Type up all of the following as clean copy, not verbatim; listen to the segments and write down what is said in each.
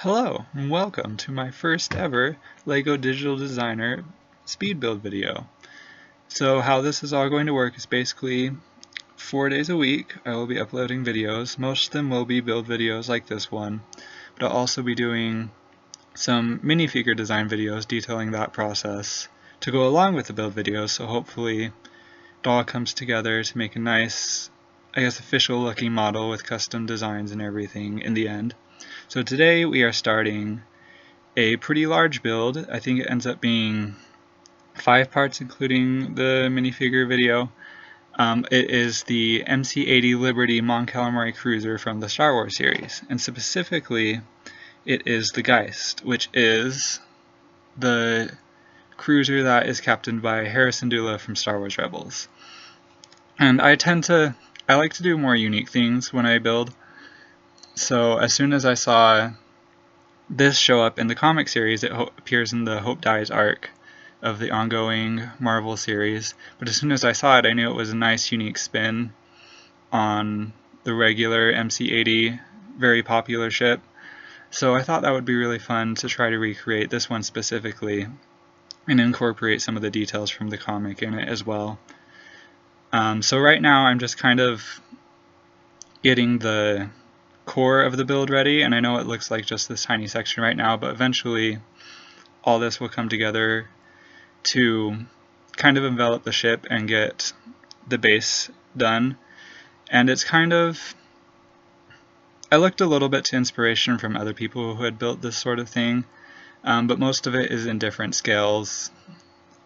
Hello, and welcome to my first ever LEGO Digital Designer speed build video. So how this is all going to work is basically 4 days a week I will be uploading videos. Most of them will be build videos like this one, but I'll also be doing some minifigure design videos detailing that process to go along with the build videos, so hopefully it all comes together to make a nice, official looking model with custom designs and everything in the end. So today we are starting a pretty large build. I think it ends up being 5 parts including the minifigure video. It is the MC-80 Liberty Mon Calamari cruiser from the Star Wars series, and specifically it is the Geist, which is the cruiser that is captained by Hera Syndulla from Star Wars Rebels. And I like to do more unique things when I build. So as soon as I saw this show up in the comic series, it appears in the Hope Dies arc of the ongoing Marvel series. But as soon as I saw it, I knew it was a nice, unique spin on the regular MC-80, very popular ship. So I thought that would be really fun to try to recreate this one specifically and incorporate some of the details from the comic in it as well. So right now I'm just kind of getting the core of the build ready, and I know it looks like just this tiny section right now, but eventually all this will come together to kind of envelop the ship and get the base done. And it's kind of, I looked a little bit to inspiration from other people who had built this sort of thing, but most of it is in different scales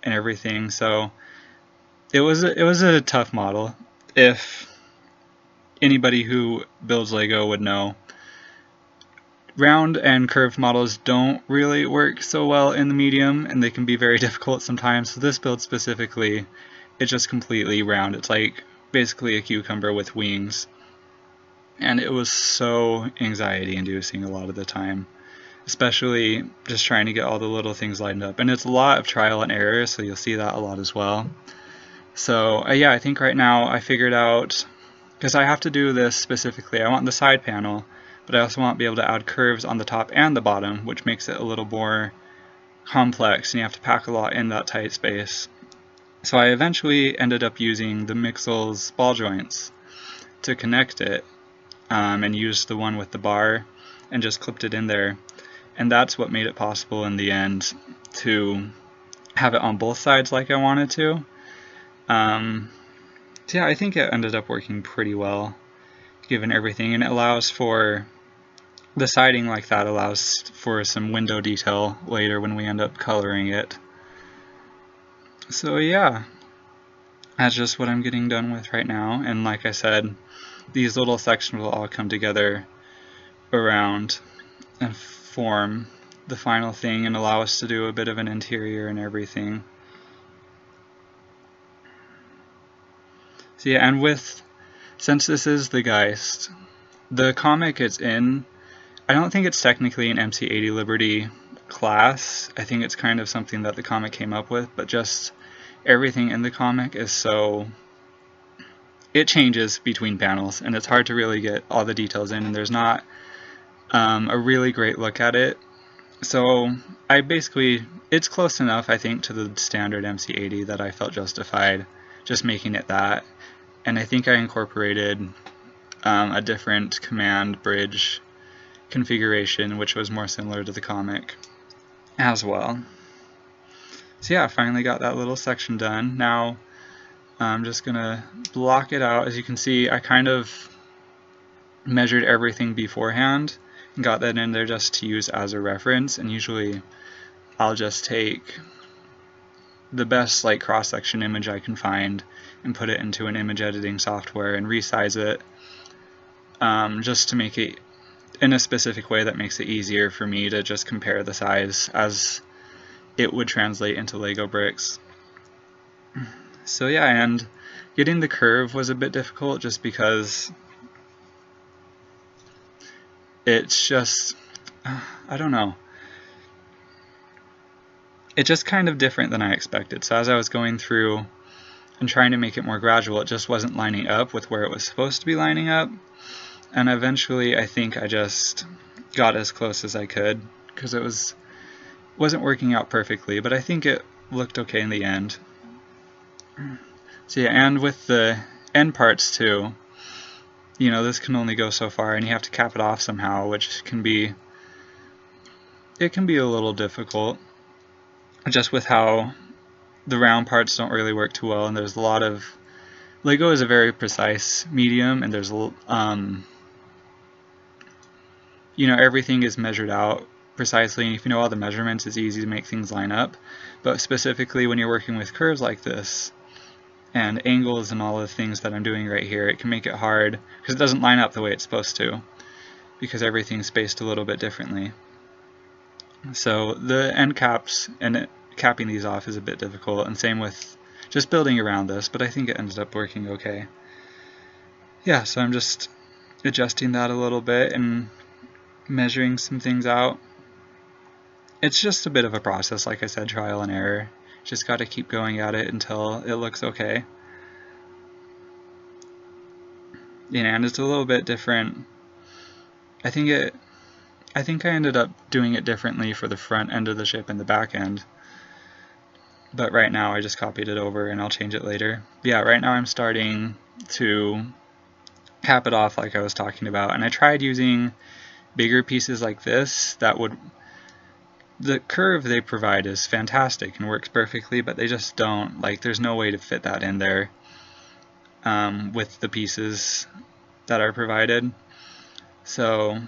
and everything, so it was a tough model. If anybody who builds LEGO would know, round and curved models don't really work so well in the medium, and they can be very difficult sometimes. So this build specifically, it's just completely round. It's like basically a cucumber with wings, and it was so anxiety inducing a lot of the time, especially just trying to get all the little things lined up. And it's a lot of trial and error, so you'll see that a lot as well. So yeah, I think right now I figured out, because I have to do this specifically, I want the side panel, but I also want to be able to add curves on the top and the bottom, which makes it a little more complex, and you have to pack a lot in that tight space. So I eventually ended up using the Mixel's ball joints to connect it, and used the one with the bar and just clipped it in there. And that's what made it possible in the end to have it on both sides like I wanted to. So yeah, I think it ended up working pretty well given everything, and it allows for the siding like that, allows for some window detail later when we end up coloring it. So yeah, that's just what I'm getting done with right now, and like I said, these little sections will all come together around and form the final thing and allow us to do a bit of an interior and everything. So yeah, and since this is the Geist, the comic it's in, I don't think it's technically an MC-80 Liberty class. I think it's kind of something that the comic came up with, but just everything in the comic is so, it changes between panels, and it's hard to really get all the details in, and there's not a really great look at it. So it's close enough, I think, to the standard MC-80 that I felt justified just making it that. And I think I incorporated a different command bridge configuration, which was more similar to the comic as well. So yeah, I finally got that little section done. Now I'm just gonna block it out. As you can see, I kind of measured everything beforehand and got that in there just to use as a reference, and usually I'll just take the best cross-section image I can find and put it into an image editing software and resize it, just to make it in a specific way that makes it easier for me to just compare the size as it would translate into Lego bricks. So yeah, and getting the curve was a bit difficult just because it's just, I don't know, it's just kind of different than I expected. So as I was going through and trying to make it more gradual, it just wasn't lining up with where it was supposed to be lining up. And eventually I think I just got as close as I could, because it wasn't working out perfectly, but I think it looked okay in the end. So yeah, and with the end parts too, you know, this can only go so far, and you have to cap it off somehow, which can be a little difficult, just with how the round parts don't really work too well, and there's a lot of Lego is a very precise medium, and there's you know, everything is measured out precisely, and if you know all the measurements, it's easy to make things line up. But specifically when you're working with curves like this and angles and all the things that I'm doing right here, it can make it hard because it doesn't line up the way it's supposed to, because everything's spaced a little bit differently. So the end caps and capping these off is a bit difficult, and same with just building around this, but I think it ended up working okay. Yeah, so I'm just adjusting that a little bit and measuring some things out. It's just a bit of a process, like I said, trial and error. Just got to keep going at it until it looks okay. And it's a little bit different. I think I ended up doing it differently for the front end of the ship and the back end. But right now I just copied it over, and I'll change it later. Yeah, right now I'm starting to cap it off like I was talking about, and I tried using bigger pieces like this the curve they provide is fantastic and works perfectly, but they just don't, like, there's no way to fit that in there with the pieces that are provided. So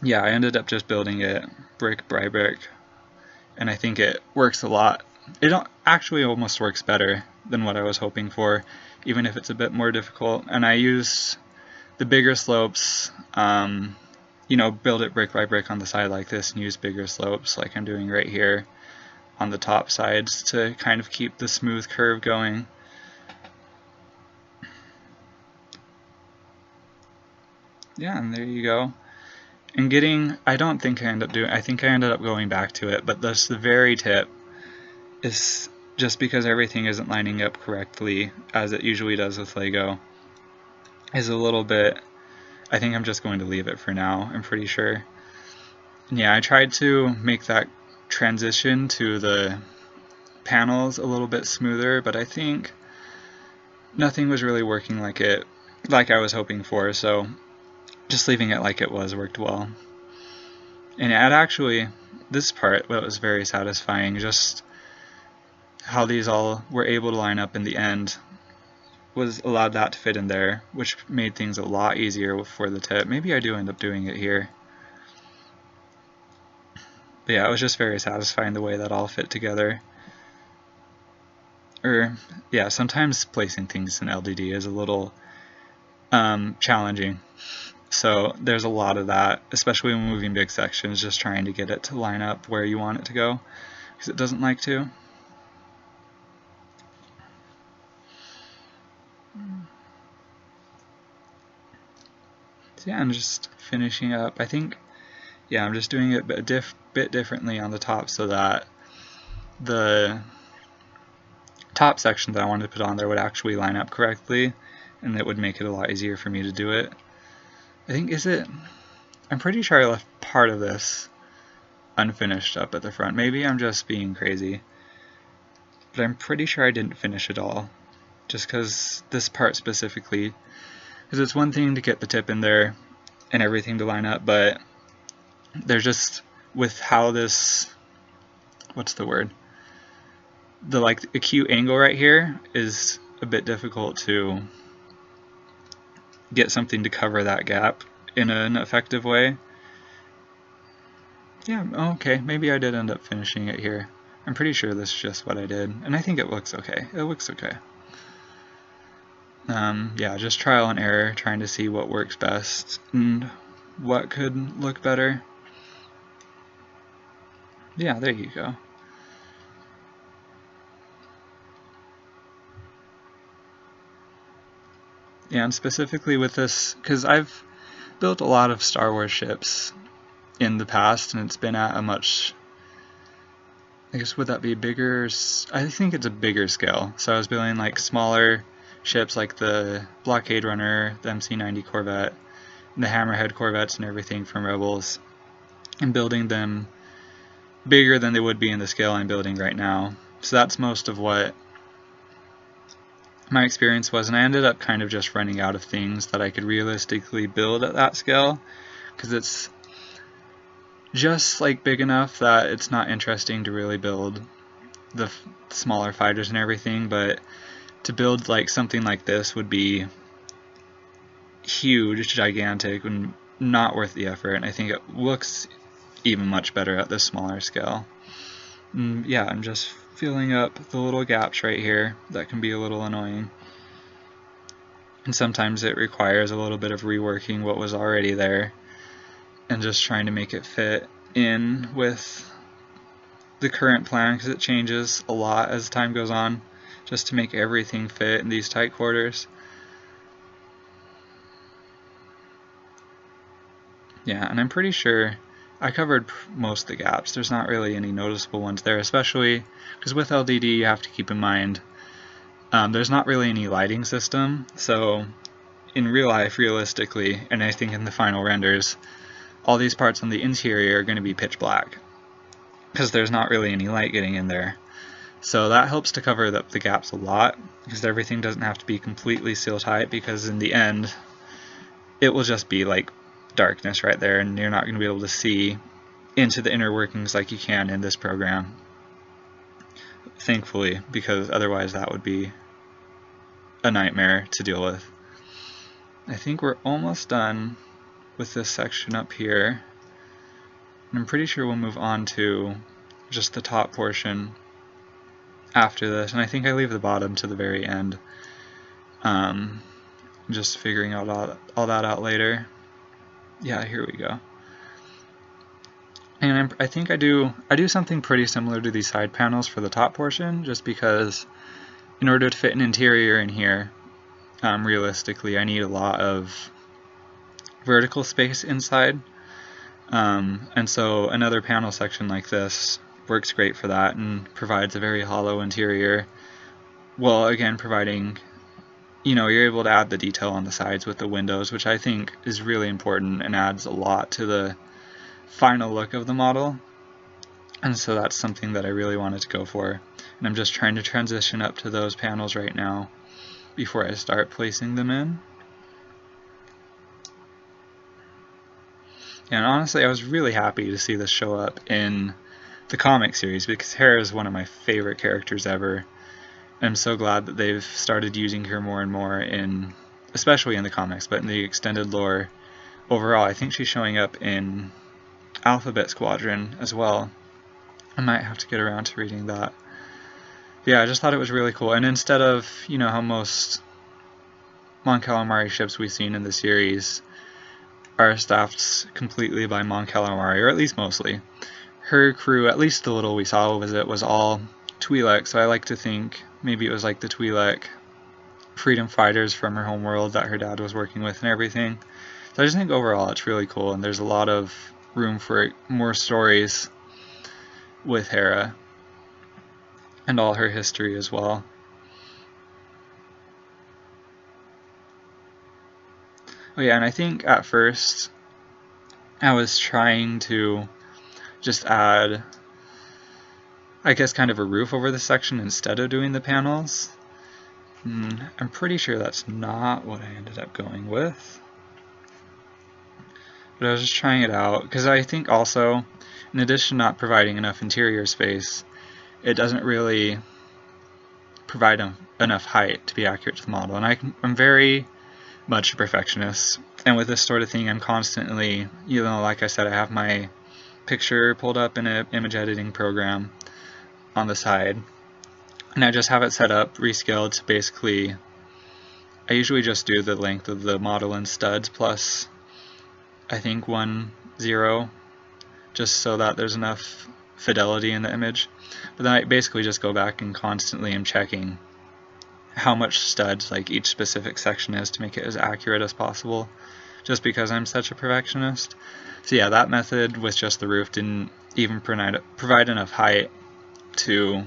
yeah, I ended up just building it brick by brick, and I think it works a lot. It actually almost works better than what I was hoping for, even if it's a bit more difficult. And I use the bigger slopes, you know, build it brick by brick on the side like this, and use bigger slopes like I'm doing right here on the top sides to kind of keep the smooth curve going. Yeah, and there you go. And I think I ended up going back to it, but the very tip is, just because everything isn't lining up correctly, as it usually does with Lego, is a little bit, I think I'm just going to leave it for now, I'm pretty sure. And yeah, I tried to make that transition to the panels a little bit smoother, but I think nothing was really working like I was hoping for, so just leaving it like it was worked well. And this part, well, it was very satisfying, just how these all were able to line up in the end allowed that to fit in there, which made things a lot easier for the tip. Maybe I do end up doing it here. But yeah, it was just very satisfying the way that all fit together. Yeah, sometimes placing things in LDD is a little challenging. So there's a lot of that, especially when moving big sections, just trying to get it to line up where you want it to go, because it doesn't like to. So yeah, I'm just finishing up. I think, yeah, I'm just doing it a bit differently on the top, so that the top section that I wanted to put on there would actually line up correctly, and it would make it a lot easier for me to do it. I'm pretty sure I left part of this unfinished up at the front. Maybe I'm just being crazy, but I'm pretty sure I didn't finish it all, just because this part specifically, because it's one thing to get the tip in there and everything to line up, but there's just, with how this, what's the word, the acute angle right here is a bit difficult to get something to cover that gap in an effective way. Yeah, okay, maybe I did end up finishing it here. I'm pretty sure this is just what I did, and I think it looks okay. It looks okay. Yeah, just trial and error, trying to see what works best and what could look better. Yeah, there you go. Yeah, and specifically with this, because I've built a lot of Star Wars ships in the past, and it's been at a much, I guess, would that be bigger? I think it's a bigger scale. So I was building like smaller ships like the Blockade Runner, the MC-90 Corvette, the Hammerhead corvettes and everything from Rebels, and building them bigger than they would be in the scale I'm building right now. So that's most of what my experience was, and I ended up kind of just running out of things that I could realistically build at that scale, because it's just like big enough that it's not interesting to really build the smaller fighters and everything, but to build like something like this would be huge, gigantic, and not worth the effort, and I think it looks even much better at this smaller scale. And yeah, I'm just filling up the little gaps right here that can be a little annoying, and sometimes it requires a little bit of reworking what was already there and just trying to make it fit in with the current plan, because it changes a lot as time goes on, just to make everything fit in these tight quarters. Yeah, and I'm pretty sure I covered most of the gaps. There's not really any noticeable ones there, especially because with LDD you have to keep in mind there's not really any lighting system, so in real life, realistically, and I think in the final renders, all these parts on the interior are going to be pitch black, because there's not really any light getting in there. So that helps to cover the gaps a lot, because everything doesn't have to be completely seal tight, because in the end, it will just be like darkness right there, and you're not going to be able to see into the inner workings like you can in this program. Thankfully, because otherwise that would be a nightmare to deal with. I think we're almost done with this section up here, and I'm pretty sure we'll move on to just the top portion after this, and I think I leave the bottom to the very end, just figuring out all that out later. Yeah, here we go. And I think I do something pretty similar to these side panels for the top portion, just because in order to fit an interior in here, realistically, I need a lot of vertical space inside, and so another panel section like this works great for that and provides a very hollow interior. Well, again, providing, you're able to add the detail on the sides with the windows, which I think is really important and adds a lot to the final look of the model. And so that's something that I really wanted to go for, and I'm just trying to transition up to those panels right now before I start placing them in. And honestly, I was really happy to see this show up in the comic series, because Hera is one of my favorite characters ever. I'm so glad that they've started using her more and more, especially in the comics, but in the extended lore overall. I think she's showing up in Alphabet Squadron as well. I might have to get around to reading that. Yeah, I just thought it was really cool. And instead of, how most Mon Calamari ships we've seen in the series are staffed completely by Mon Calamari, or at least mostly, her crew, at least the little we saw with it, was all Twi'lek. So I like to think maybe it was like the Twi'lek freedom fighters from her homeworld that her dad was working with and everything. So I just think overall it's really cool, and there's a lot of room for more stories with Hera and all her history as well. Oh yeah, and I think at first I was trying to just add, I guess, kind of a roof over the section instead of doing the panels. I'm pretty sure that's not what I ended up going with. But I was just trying it out, because I think also, in addition to not providing enough interior space, it doesn't really provide enough height to be accurate to the model. And I'm very much a perfectionist, and with this sort of thing I'm constantly, like I said, I have my picture pulled up in an image editing program on the side, and I just have it set up, rescaled to basically, I usually just do the length of the model in studs plus, I think, 1/0, just so that there's enough fidelity in the image. But then I basically just go back and constantly am checking how much studs like each specific section is to make it as accurate as possible, just because I'm such a perfectionist. So yeah, that method with just the roof didn't even provide enough height to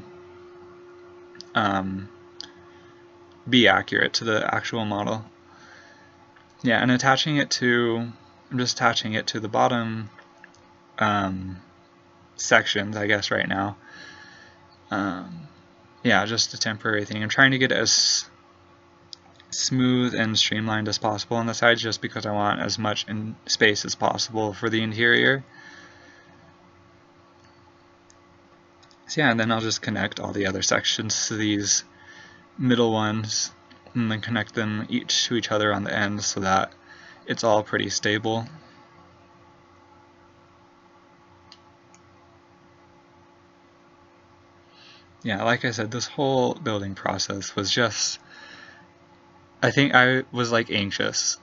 be accurate to the actual model. Yeah, and attaching it to, I'm just attaching it to the bottom sections, I guess, right now. Yeah, just a temporary thing. I'm trying to get it as smooth and streamlined as possible on the sides, just because I want as much in space as possible for the interior. So yeah, and then I'll just connect all the other sections to these middle ones, and then connect them each to each other on the end so that it's all pretty stable. Yeah, like I said, this whole building process was just, I think I was like anxious,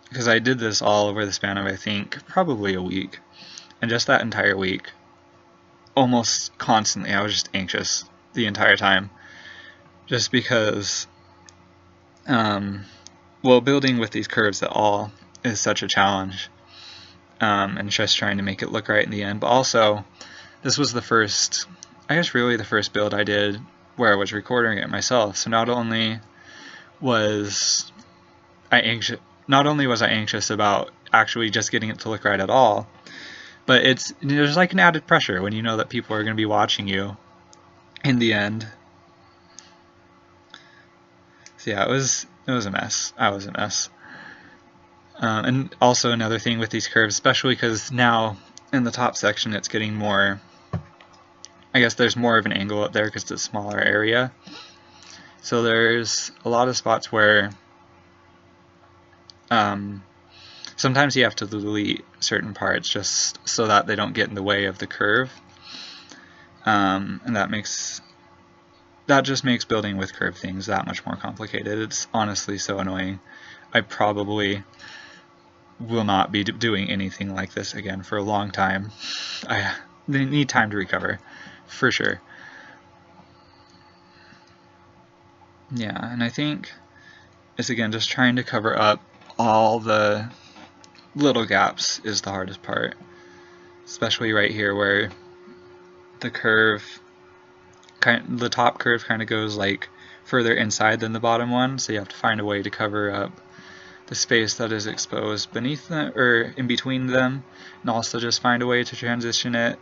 because I did this all over the span of, I think, probably a week. And just that entire week, almost constantly, I was just anxious the entire time. Just because, well, building with these curves at all is such a challenge. And just trying to make it look right in the end. But also, this was the first, I guess really the first build I did where I was recording it myself. So not only was I anxious about actually just getting it to look right at all, but there's like an added pressure when you know that people are going to be watching you in the end. So yeah, it was a mess. I was a mess. And also another thing with these curves, especially because now in the top section it's getting more, I guess there's more of an angle up there because it's a smaller area. So there's a lot of spots where sometimes you have to delete certain parts just so that they don't get in the way of the curve. And that just makes building with curved things that much more complicated. It's honestly so annoying. I probably will not be doing anything like this again for a long time. I need time to recover, for sure. Yeah, and I think it's again just trying to cover up all the little gaps is the hardest part, especially right here where the top curve kind of goes like further inside than the bottom one, so you have to find a way to cover up the space that is exposed beneath them or in between them, and also just find a way to transition it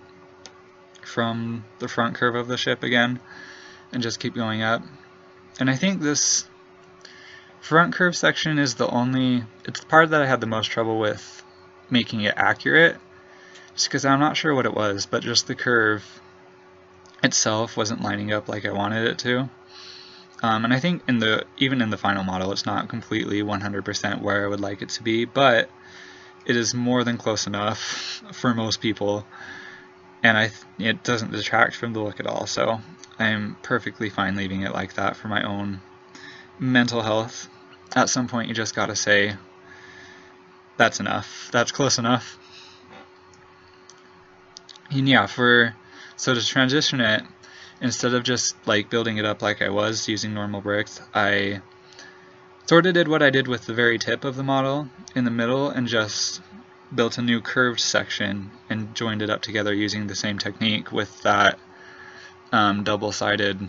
from the front curve of the ship again and just keep going up. And I think this front curve section is it's the part that I had the most trouble with making it accurate, just because I'm not sure what it was, but just the curve itself wasn't lining up like I wanted it to. And I think even in the final model, it's not completely 100% where I would like it to be, but it is more than close enough for most people, and it doesn't detract from the look at all, so I'm perfectly fine leaving it like that for my own mental health. At some point you just gotta say, that's enough, that's close enough. And yeah, so to transition it, instead of just like building it up like I was using normal bricks, I sort of did what I did with the very tip of the model in the middle and just built a new curved section and joined it up together using the same technique with that double-sided,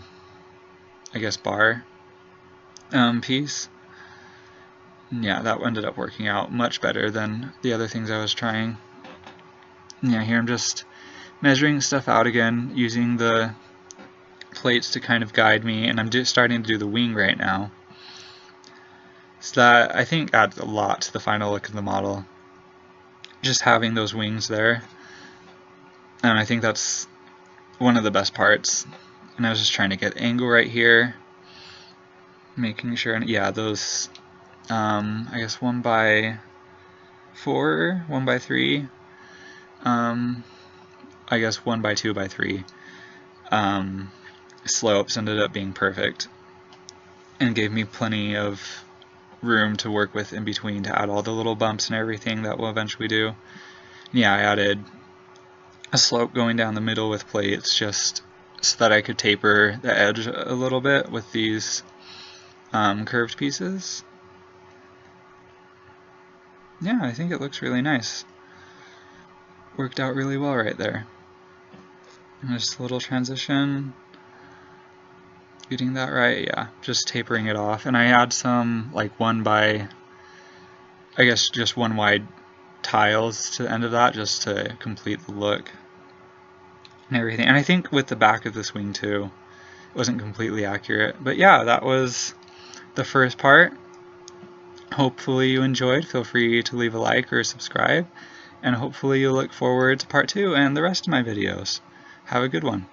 I guess, bar piece. And yeah, that ended up working out much better than the other things I was trying. And yeah, here I'm just measuring stuff out again, using the plates to kind of guide me, and I'm starting to do the wing right now. So that, I think, adds a lot to the final look of the model, just having those wings there. And I think that's one of the best parts. And I was just trying to get angle right here, making sure, yeah, those, I guess 1x4, 1x3, I guess 1x2x3 slopes ended up being perfect and gave me plenty of room to work with in between to add all the little bumps and everything that we'll eventually do. And yeah, I added a slope going down the middle with plates just so that I could taper the edge a little bit with these curved pieces. Yeah, I think it looks really nice. Worked out really well right there. And just a little transition. Getting that right, yeah, just tapering it off. And I add some like 1x, I guess just one wide tiles to the end of that, just to complete the look and everything. And I think with the back of this wing too, it wasn't completely accurate. But yeah, that was the first part. Hopefully you enjoyed. Feel free to leave a like or subscribe, and hopefully you'll look forward to part 2 and the rest of my videos. Have a good one.